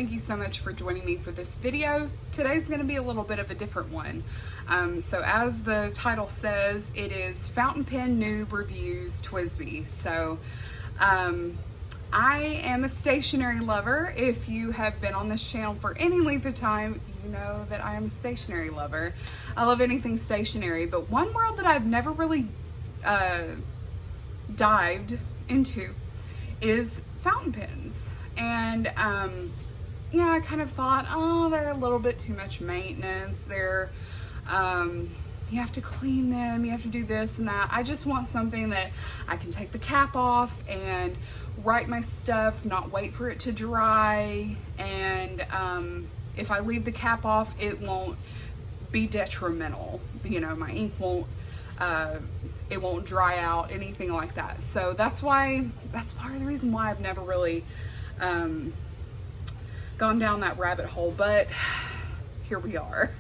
thank you so much for joining me for this video. Today's going to be a little bit of a different one. So as the title says, it is Fountain Pen Noob Reviews TWSBI. So I am a stationery lover. If you have been on this channel for any length of time, you know that I am a stationery lover. I love anything stationery, but one world that I've never really dived into is fountain pens. And yeah, I kind of thought, oh, they're a little bit too much maintenance. They're you have to clean them, you have to do this and that. I just want something that I can take the cap off and write my stuff, not wait for it to dry, and if I leave the cap off, it won't be detrimental. You know, my ink won't it won't dry out, anything like that. So that's part of the reason why I've never really gone down that rabbit hole, but here we are.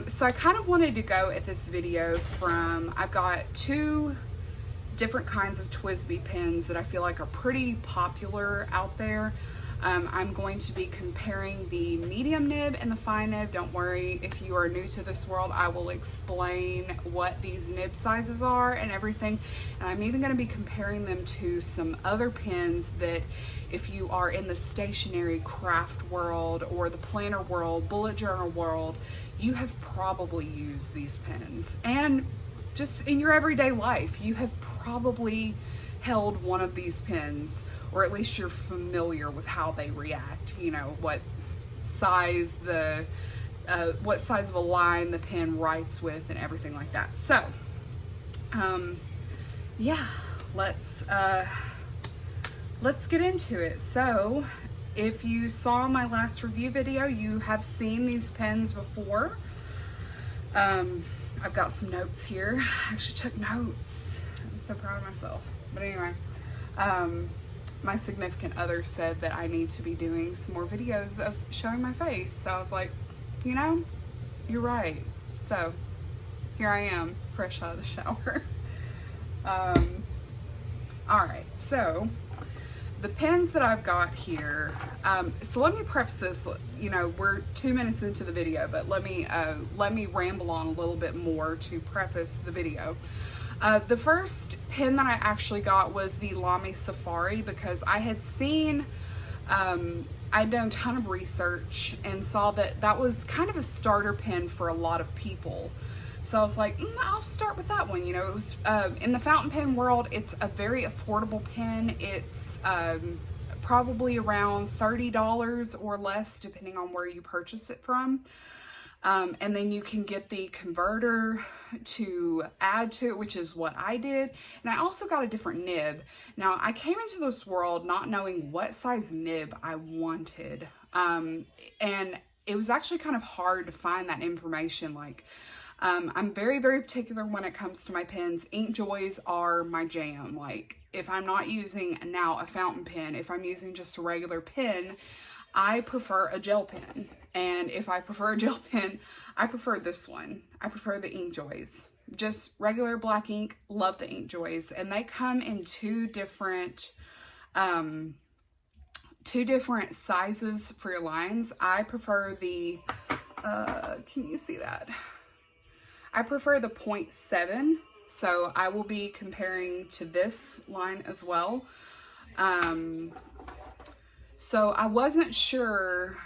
So I kind of wanted to go at this video from, I've got two different kinds of TWSBI pens that I feel like are pretty popular out there. I'm going to be comparing the medium nib and the fine nib. Don't worry, if you are new to this world, I will explain what these nib sizes are and everything. And I'm even going to be comparing them to some other pens that if you are in the stationery craft world or the planner world, bullet journal world, you have probably used these pens. And just in your everyday life, you have probably held one of these pens, or at least you're familiar with how they react, you know, what size of a line the pen writes with and everything like that. So yeah, let's get into it. So if you saw my last review video, you have seen these pens before. I've got some notes here. I actually took notes. I'm so proud of myself. But anyway, my significant other said that I need to be doing some more videos of showing my face. So I was like, you know, you're right. So here I am, fresh out of the shower. All right, so the pens that I've got here, so let me preface this, you know, we're 2 minutes into the video, but let me ramble on a little bit more to preface the video. The first pen that I actually got was the Lamy Safari, because I had seen, I'd done a ton of research and saw that that was kind of a starter pen for a lot of people. So I was like, I'll start with that one. You know, it was, in the fountain pen world, it's a very affordable pen. It's probably around $30 or less, depending on where you purchase it from. And then you can get the converter to add to it, which is what I did. And I also got a different nib. Now, I came into this world not knowing what size nib I wanted. And it was actually kind of hard to find that information. Like, I'm very, very particular when it comes to my pens. InkJoys are my jam. Like, if I'm not using now a fountain pen, if I'm using just a regular pen, I prefer a gel pen. And if I prefer a gel pen, I prefer this one. I prefer the InkJoys. Just regular black ink, love the InkJoys. And they come in two different sizes for your lines. I prefer the, can you see that? I prefer the 0.7. So I will be comparing to this line as well. So I wasn't sure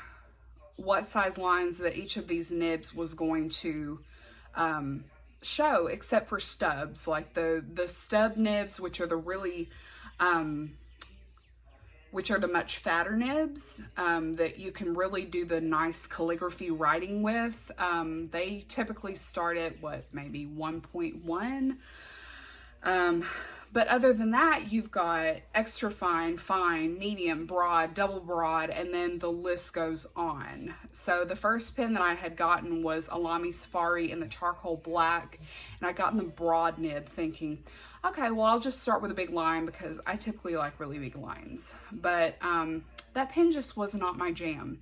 what size lines that each of these nibs was going to show, except for stubs, like the stub nibs, which are the really, which are the much fatter nibs that you can really do the nice calligraphy writing with. They typically start at what, maybe 1.1. But other than that, you've got extra fine, fine, medium, broad, double broad, and then the list goes on. So the first pen that I had gotten was a Lamy Safari in the charcoal black, and I got in the broad nib thinking, okay, well, I'll just start with a big line because I typically like really big lines. But that pen just was not my jam.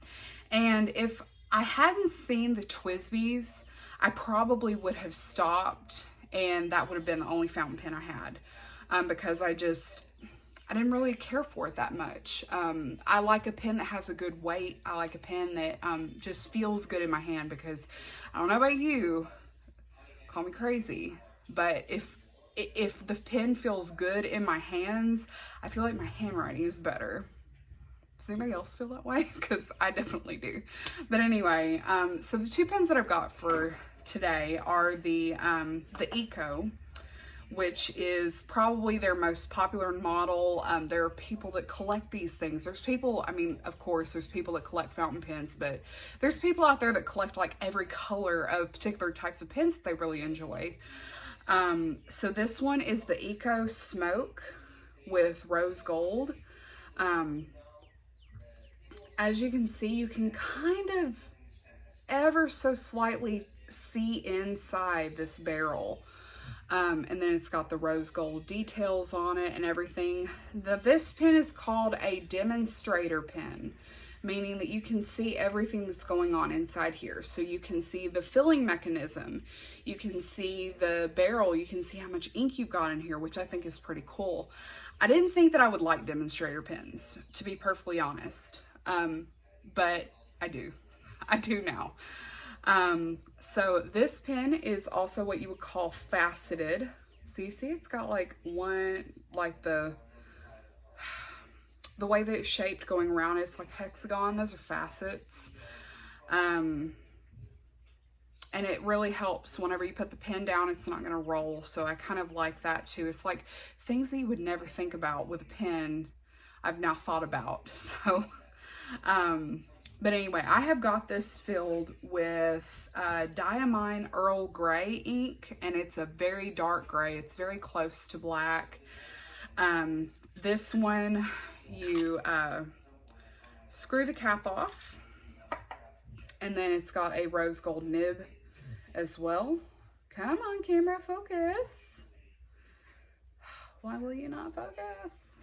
And if I hadn't seen the TWSBIs, I probably would have stopped, and that would have been the only fountain pen I had. Because I didn't really care for it that much. I like a pen that has a good weight. I like a pen that just feels good in my hand, because I don't know about you, call me crazy, but if the pen feels good in my hands, I feel like my handwriting is better. Does anybody else feel that way? Because I definitely do. But anyway, so the two pens that I've got for today are the Eco, which is probably their most popular model. There are people that collect these things. There's people, I mean, of course, there's people that collect fountain pens, but there's people out there that collect like every color of particular types of pens that they really enjoy. So this one is the Eco Smoke with rose gold. As you can see, you can kind of ever so slightly see inside this barrel. And then it's got the rose gold details on it and everything. This pen is called a demonstrator pen, meaning that you can see everything that's going on inside here. So you can see the filling mechanism, you can see the barrel, you can see how much ink you've got in here, which I think is pretty cool. I didn't think that I would like demonstrator pens, to be perfectly honest. But I do. I do now. So this pen is also what you would call faceted. So you see it's got like one, like the way that it's shaped going around, it's like hexagon. Those are facets. And it really helps whenever you put the pen down, it's not going to roll. So I kind of like that too. It's like things that you would never think about with a pen, I've now thought about. So, but anyway, I have got this filled with Diamine Earl Grey ink, and it's a very dark gray. It's very close to black. This one, you screw the cap off, and then it's got a rose gold nib as well. Come on, camera, focus. Why will you not focus?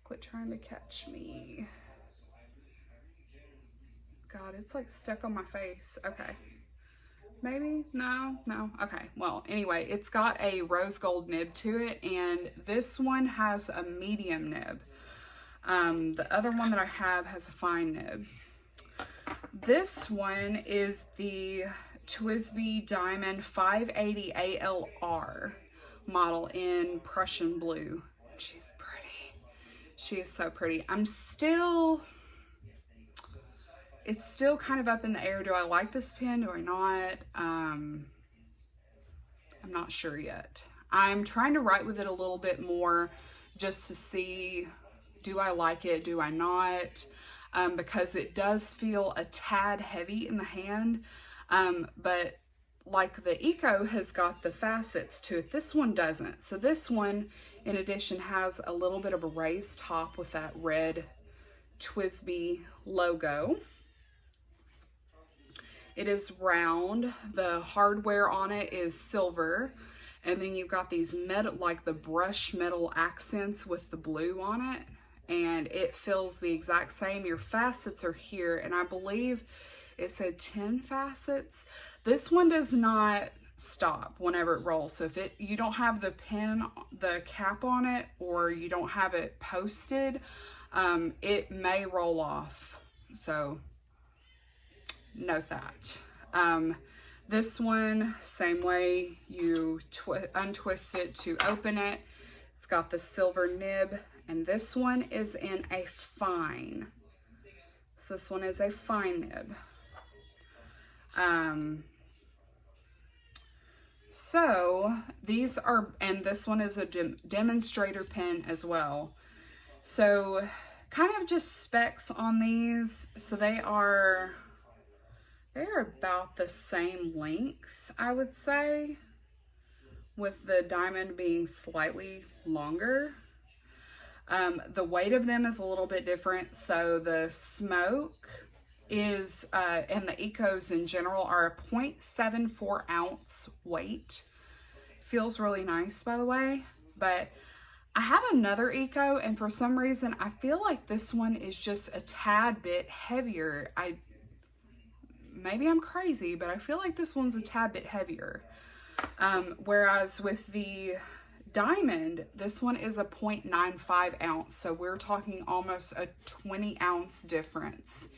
Quit trying to catch me. God, it's like stuck on my face. Okay. Maybe? No. Okay. Well, anyway, it's got a rose gold nib to it, and this one has a medium nib. The other one that I have has a fine nib. This one is the TWSBI Diamond 580 ALR model in Prussian blue. She's pretty. She is so pretty. It's still kind of up in the air. Do I like this pen? Do I not? I'm not sure yet. I'm trying to write with it a little bit more just to see, do I like it? Do I not? Because it does feel a tad heavy in the hand. But like the Eco has got the facets to it, this one doesn't. So this one, in addition, has a little bit of a raised top with that red TWSBI logo. It is round. The hardware on it is silver. And then you've got these metal, like the brush metal accents with the blue on it. And it feels the exact same. Your facets are here. And I believe it said 10 facets. This one does not stop whenever it rolls. So if you don't have the pen, the cap on it, or you don't have it posted, it may roll off. So note that. This one, same way, you untwist it to open it. It's got the silver nib, and this one is in a fine. So this one is a fine nib. So these are, and this one is a demonstrator pen as well. So kind of just specs on these. So they're about the same length, I would say, with the diamond being slightly longer. The weight of them is a little bit different. So the Smoke is, and the Ecos in general, are a 0.74 ounce weight. Feels really nice, by the way. But I have another Eco, and for some reason, I feel like this one is just a tad bit heavier. Maybe I'm crazy, but I feel like this one's a tad bit heavier. Whereas with the Diamond, this one is a 0.95 ounce. So we're talking almost a 20 ounce difference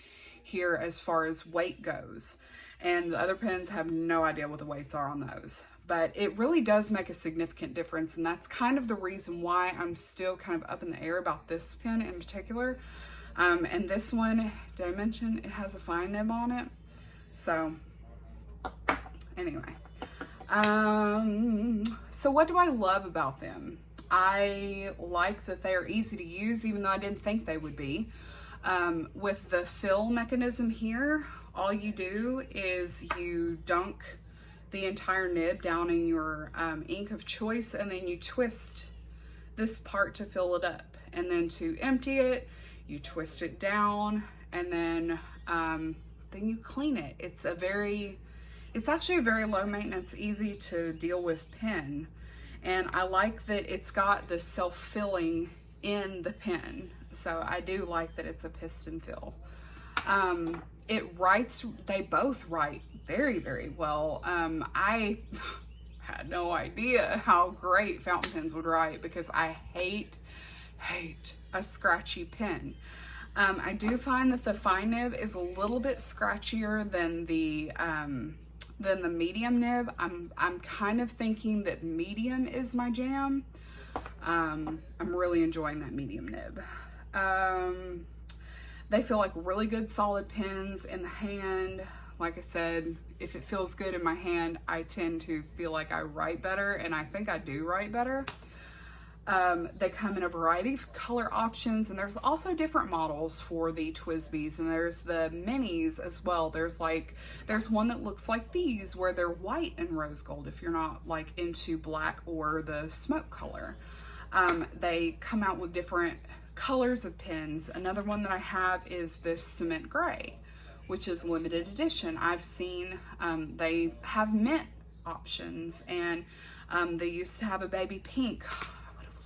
here as far as weight goes. And the other pens have no idea what the weights are on those. But it really does make a significant difference. And that's kind of the reason why I'm still kind of up in the air about this pen in particular. And this one, did I mention it has a fine nib on it? So anyway. So what do I love about them? I like that they are easy to use, even though I didn't think they would be. With the fill mechanism here, all you do is you dunk the entire nib down in your ink of choice, and then you twist this part to fill it up. And then to empty it, you twist it down, and then you clean it. It's actually a very low maintenance, easy to deal with pen. And I like that it's got the self-filling in the pen. So I do like that it's a piston fill. They both write very, very well. I had no idea how great fountain pens would write, because I hate a scratchy pen. I do find that the fine nib is a little bit scratchier than the medium nib. I'm kind of thinking that medium is my jam. I'm really enjoying that medium nib. They feel like really good solid pens in the hand. Like I said, if it feels good in my hand, I tend to feel like I write better, and I think I do write better. They come in a variety of color options, and there's also different models for the TWSBIs, and there's the minis as well. There's one that looks like these, where they're white and rose gold if you're not like into black or the smoke color. They come out with different colors of pens. Another one that I have is this cement gray, which is limited edition. I've seen they have mint options, and they used to have a baby pink.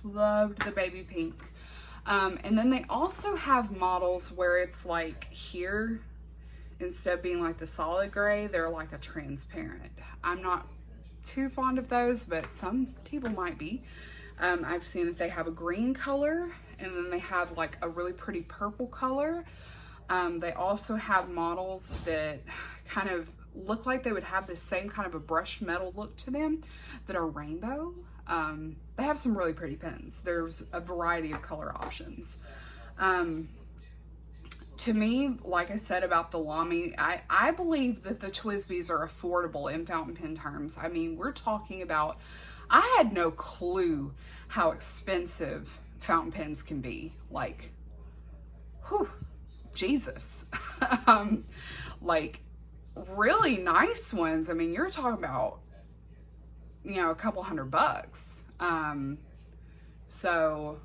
Loved the baby pink. And then they also have models where it's like here, instead of being like the solid gray, they're like a transparent. I'm not too fond of those, but some people might be. I've seen that they have a green color, and then they have like a really pretty purple color. They also have models that kind of look like they would have the same kind of a brushed metal look to them that are rainbow. They have some really pretty pens. There's a variety of color options. To me, like I said about the Lamy, I believe that the TWSBIs are affordable in fountain pen terms. I mean, we're talking about, I had no clue how expensive fountain pens can be. Like, whew, Jesus. Like, really nice ones. I mean, you're talking about, you know, a couple $100. So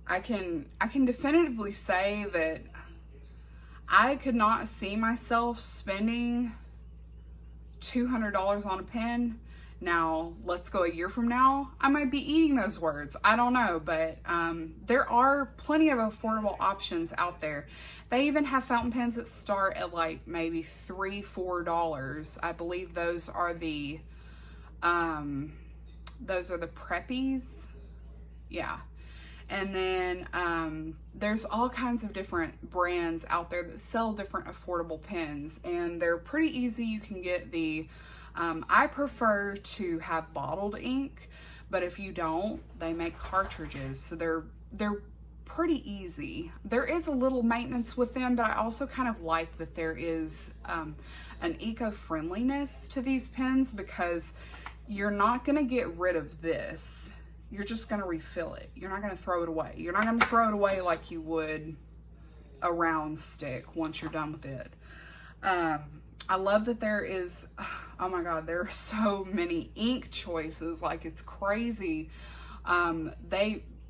I can definitively say that I could not see myself spending $200 on a pen. Now, let's go a year from now, I might be eating those words. I don't know, but there are plenty of affordable options out there. They even have fountain pens that start at like maybe $3, $4. I believe those are the preppies. Yeah. And then there's all kinds of different brands out there that sell different affordable pens, and they're pretty easy. You can get the I prefer to have bottled ink, but if you don't, they make cartridges, so they're pretty easy. There is a little maintenance with them, but I also kind of like that there is an eco-friendliness to these pens, because you're not going to get rid of this. You're just going to refill it. You're not going to throw it away. You're not going to throw it away like you would a round stick once you're done with it. I love that there is, oh my God, there are so many ink choices. Like, it's crazy.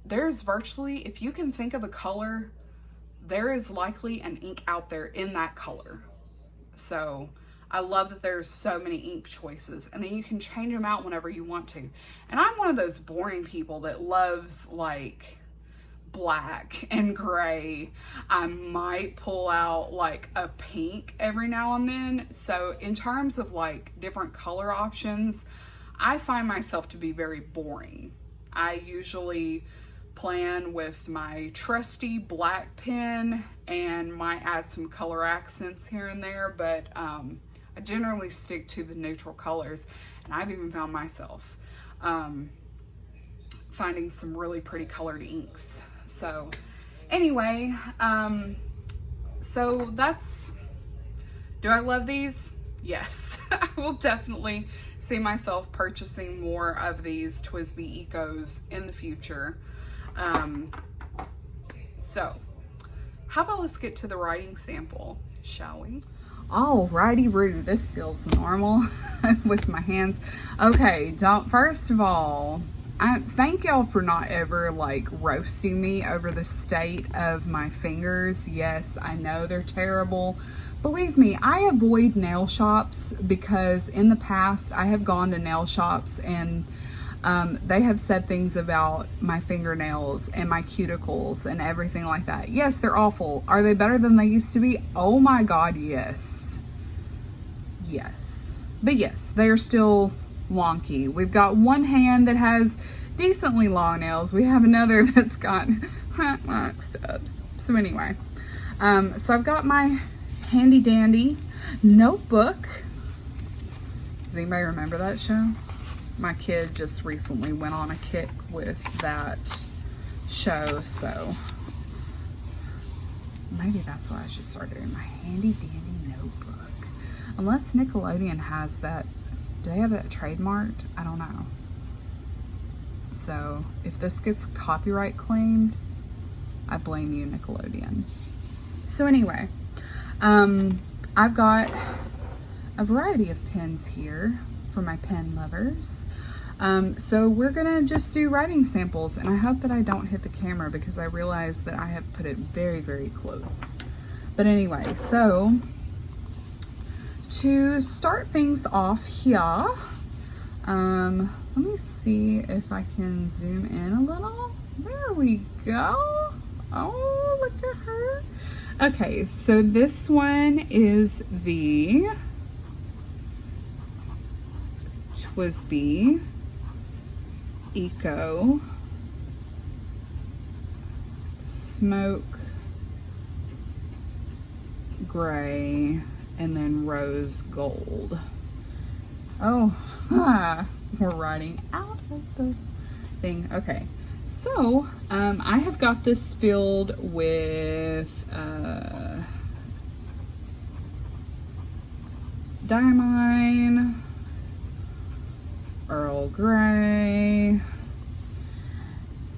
There's virtually, if you can think of a color, there is likely an ink out there in that color. So I love that there's so many ink choices, and then you can change them out whenever you want to. And I'm one of those boring people that loves like black and gray. I might pull out like a pink every now and then. So in terms of like different color options, I find myself to be very boring. I usually plan with my trusty black pen and might add some color accents here and there, but I generally stick to the neutral colors. And I've even found myself finding some really pretty colored inks. So anyway, so that's, do I love these? Yes. I will definitely see myself purchasing more of these TWSBI Ecos in the future. So how about let's get to the writing sample, shall we? Alrighty, Roo, this feels normal with my hands. Okay, first of all, I thank y'all for not ever like roasting me over the state of my fingers. Yes, I know they're terrible. Believe me, I avoid nail shops because in the past I have gone to nail shops and they have said things about my fingernails and my cuticles and everything like that. Yes, they're awful. Are they better than they used to be? Oh my God, yes. Yes. But yes, they are still wonky. We've got one hand that has decently long nails. We have another that's got stubs. So anyway, so I've got my handy dandy notebook. Does anybody remember that show? My kid just recently went on a kick with that show, so maybe that's what I should start doing, my handy dandy notebook. Unless Nickelodeon has that, do they have that trademarked? I don't know. So if this gets copyright claimed, I blame you, Nickelodeon. So anyway, I've got a variety of pens here for my pen lovers. So we're gonna just do writing samples, and I hope that I don't hit the camera because I realize that I have put it very, very close. But anyway, so to start things off here, let me see if I can zoom in a little. There we go. Oh, look at her. Okay, so this one is the TWSBI Eco Smoke Gray and then Rose Gold. Oh, we're writing out of the thing. Okay, so I have got this filled with Diamond, Earl Grey.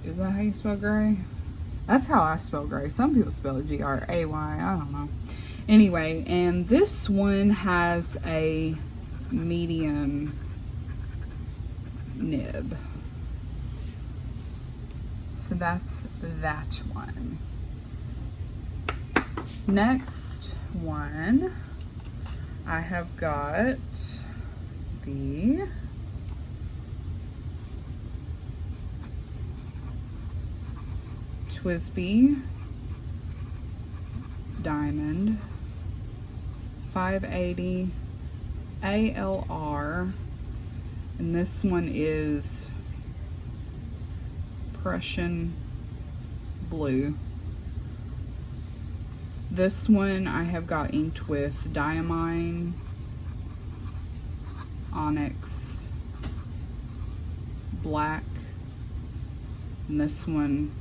Is that how you spell gray? That's how I spell gray. Some people spell it G-R-A-Y. I don't know. Anyway, and this one has a medium nib. So that's that one. Next one, I have got the TWSBI Diamond 580 ALR, and this one is Prussian blue. This one I have got inked with Diamine, Onyx, Black, and this one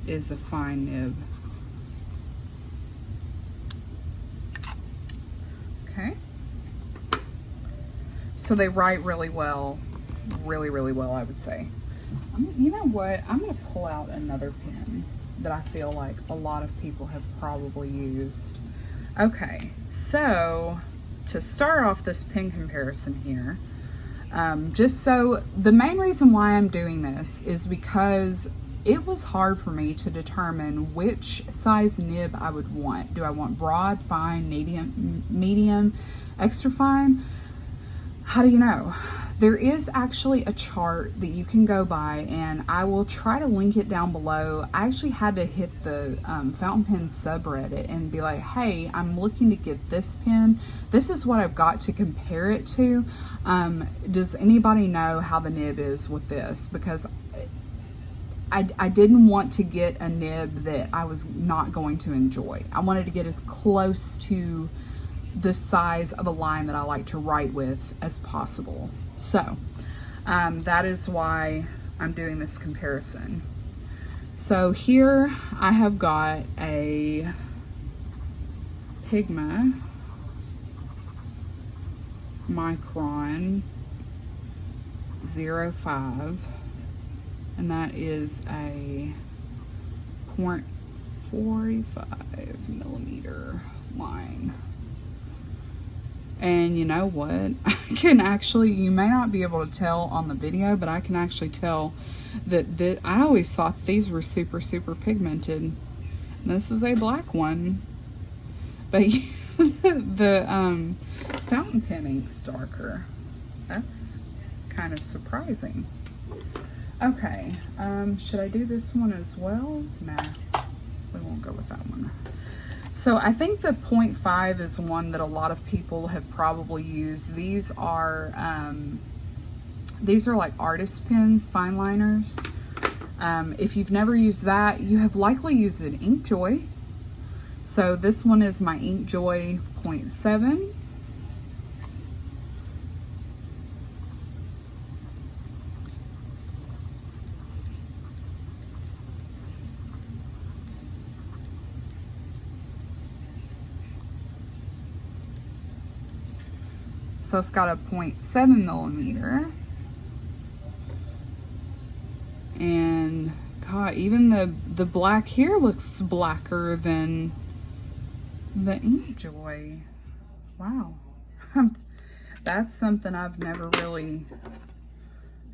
is a fine nib. Okay. So they write really well, really well, I would say. You know what? I'm going to pull out another pen that I feel like a lot of people have probably used. Okay, so to start off this pen comparison here, just so the main reason why I'm doing this is because it was hard for me to determine which size nib I would want. Do I want broad, fine, medium, extra fine? How do you know? There is actually a chart that you can go by, and I will try to link it down below. I actually had to hit the fountain pen subreddit and be like, hey, I'm looking to get this pen. This is what I've got to compare it to. Does anybody know how the nib is with this? Because I didn't want to get a nib that I was not going to enjoy. I wanted to get as close to the size of a line that I like to write with as possible. So that is why I'm doing this comparison. So here I have got a Pigma Micron 05, and that is a 0.45 millimeter line. And you know what? I can actually, you may not be able to tell on the video, but I can actually tell that I always thought these were super, super pigmented. And this is a black one. But the fountain pen ink's darker. That's kind of surprising. Okay, should I do this one as well? Nah, we won't go with that one. So I think the 0.5 is one that a lot of people have probably used. These are like artist pens, fine liners. If you've never used that, you have likely used an Inkjoy. So this one is my Inkjoy 0.7. So it's got a 0.7 millimeter. And God, even the black here looks blacker than the Inkjoy. Wow. That's something I've never really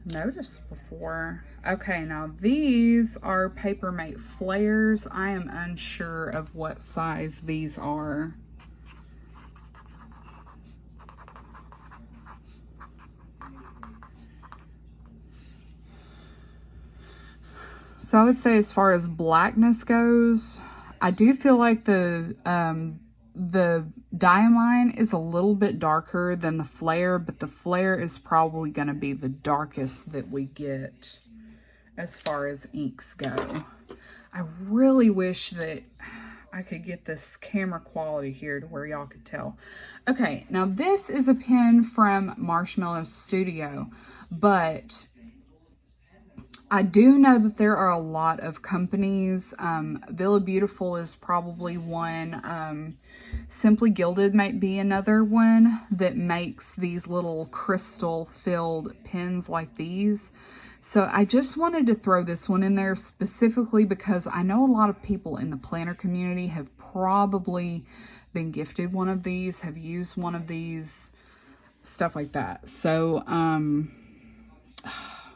noticed before. Okay, now these are Papermate flares. I am unsure of what size these are. So I would say as far as blackness goes, I do feel like the Diamond is a little bit darker than the Flare, but the Flare is probably going to be the darkest that we get as far as inks go. I really wish that I could get this camera quality here to where y'all could tell. Okay, now this is a pen from Marshmallow Studio, but I do know that there are a lot of companies. Villa Beautiful is probably one. Simply Gilded might be another one that makes these little crystal filled pens like these. So I just wanted to throw this one in there specifically because I know a lot of people in the planner community have probably been gifted one of these, have used one of these, stuff like that. So,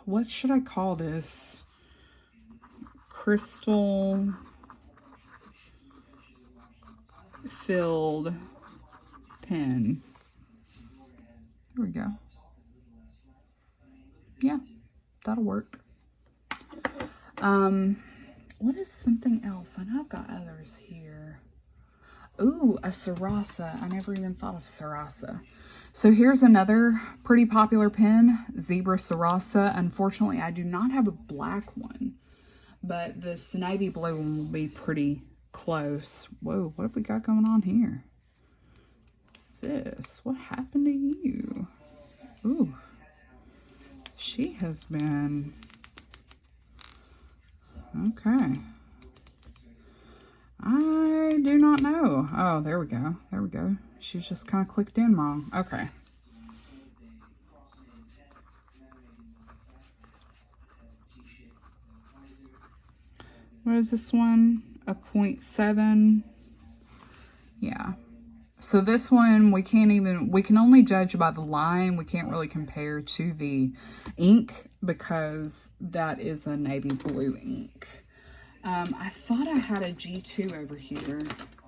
what should I call this? Crystal filled pen. There we go. Yeah, that'll work. What is something else? I know I've got others here. Ooh, a Sarasa. I never even thought of Sarasa. So here's another pretty popular pen, Zebra Sarasa. Unfortunately, I do not have a black one, but this navy blue one will be pretty close. Whoa, what have we got going on here? Sis, what happened to you? Ooh, she has been... Okay. I do not know. Oh, there we go. There we go. She was just kind of clicked in wrong. Okay. What is this one? A 0.7. Yeah. So this one, we can only judge by the line. We can't really compare to the ink because that is a navy blue ink. I thought I had a G2 over here.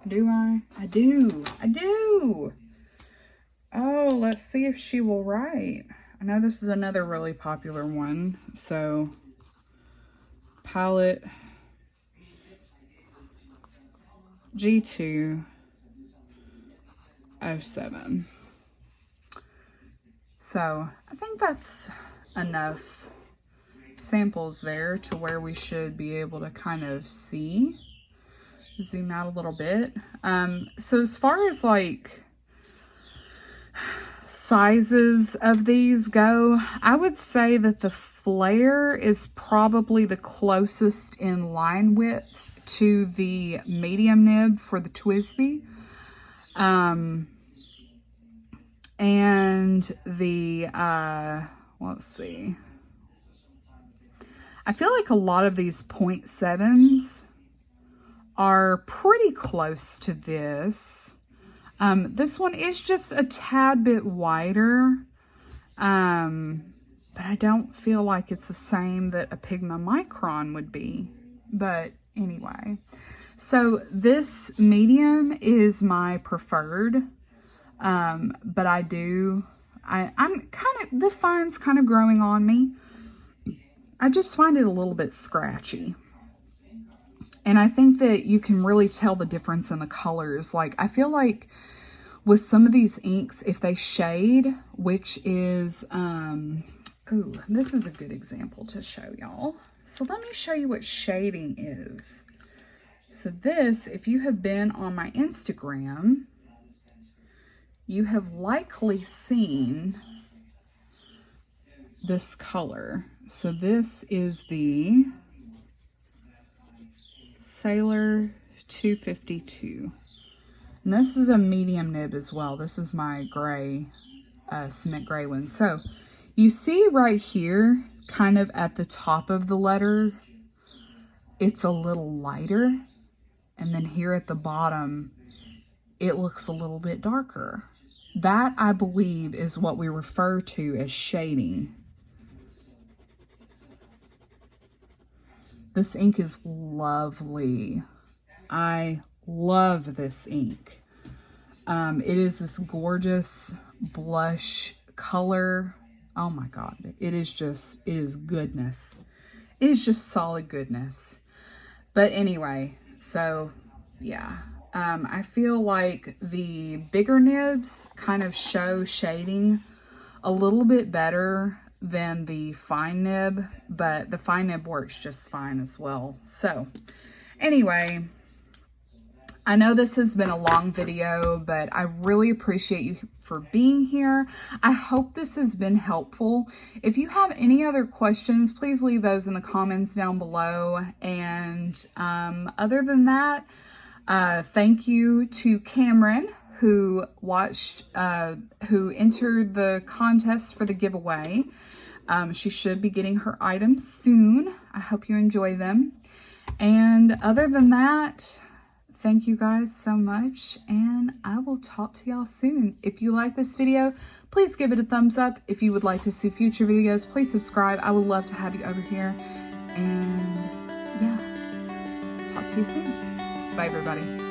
Do I? I do. I do. Oh, let's see if she will write. I know this is another really popular one. So, palette G207. So, I think that's enough samples there to where we should be able to kind of see. Zoom out a little bit. So as far as like sizes of these go, I would say that the flare is probably the closest in line width to the medium nib for the TWSBI. And the, let's see. I feel like a lot of these 0.7s are pretty close to this. This one is just a tad bit wider, but I don't feel like it's the same that a Pigma Micron would be. But anyway, so this medium is my preferred, but I'm kind of, the fine's kind of growing on me. I just find it a little bit scratchy. And I think that you can really tell the difference in the colors. Like, I feel like with some of these inks, if they shade, which is, ooh, this is a good example to show y'all. So let me show you what shading is. So this, if you have been on my Instagram, you have likely seen this color. So this is the Sailor 252. And this is a medium nib as well. This is my gray, cement gray one. So you see right here, kind of at the top of the letter, it's a little lighter. And then here at the bottom, it looks a little bit darker. That, I believe, is what we refer to as shading. This ink is lovely. I love this ink. It is this gorgeous blush color. Oh my God. It is goodness. It is just solid goodness. But anyway, so yeah. I feel like the bigger nibs kind of show shading a little bit better than the fine nib, but the fine nib works just fine as well. So anyway, I know this has been a long video, but I really appreciate you for being here. I hope this has been helpful. If you have any other questions, please leave those in the comments down below. And other than that, thank you to Cameron, who entered the contest for the giveaway. She should be getting her items soon. I hope you enjoy them. And other than that, thank you guys so much, and I will talk to y'all soon. If you like this video, please give it a thumbs up. If you would like to see future videos, please subscribe. I would love to have you over here. And yeah, talk to you soon. Bye, everybody.